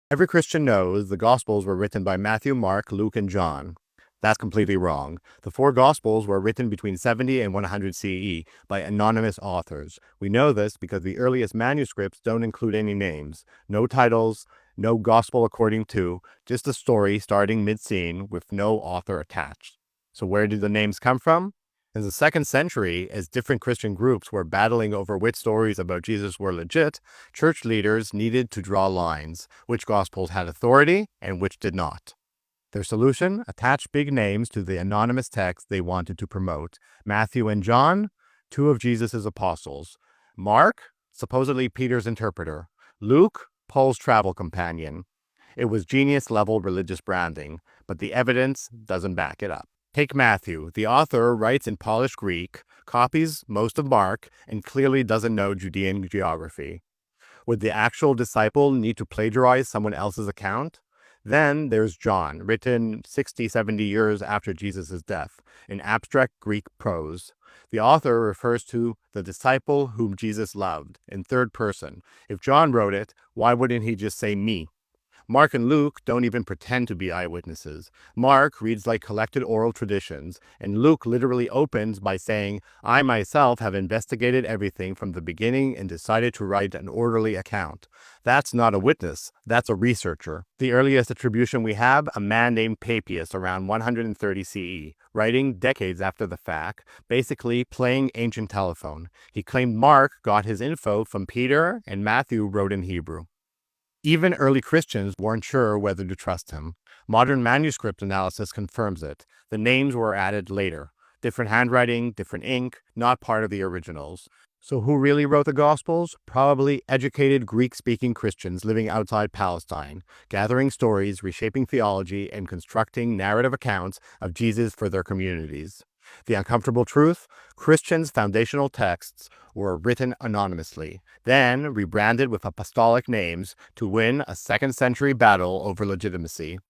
Every Christian knows the Gospels were written by Matthew, Mark, Luke, and John. That's completely wrong. The four Gospels were written between 70 and 100 CE by anonymous authors. We know this because the earliest manuscripts don't include any names, no titles, no Gospel according to, just a story starting mid-scene with no author attached. So where did the names come from? In the 2nd century, as different Christian groups were battling over which stories about Jesus were legit, church leaders needed to draw lines, which Gospels had authority and which did not. Their solution? Attach big names to the anonymous text they wanted to promote. Matthew and John, two of Jesus' apostles. Mark, supposedly Peter's interpreter. Luke, Paul's travel companion. It was genius-level religious branding, but the evidence doesn't back it up. Take Matthew. The author writes in polished Greek, copies most of Mark, and clearly doesn't know Judean geography. Would the actual disciple need to plagiarize someone else's account? Then there's John, written 60, 70 years after Jesus' death, in abstract Greek prose. The author refers to the disciple whom Jesus loved, in third person. If John wrote it, why wouldn't he just say me? Mark and Luke don't even pretend to be eyewitnesses. Mark reads like collected oral traditions, and Luke literally opens by saying, I myself have investigated everything from the beginning and decided to write an orderly account. That's not a witness, that's a researcher. The earliest attribution we have, a man named Papias around 130 CE, writing decades after the fact, basically playing ancient telephone. He claimed Mark got his info from Peter and Matthew wrote in Hebrew. Even early Christians weren't sure whether to trust him. Modern manuscript analysis confirms it. The names were added later. Different handwriting, different ink, not part of the originals. So who really wrote the Gospels? Probably educated Greek-speaking Christians living outside Palestine, gathering stories, reshaping theology, and constructing narrative accounts of Jesus for their communities. The uncomfortable truth? Christians' foundational texts were written anonymously, then rebranded with apostolic names to win a 2nd century battle over legitimacy.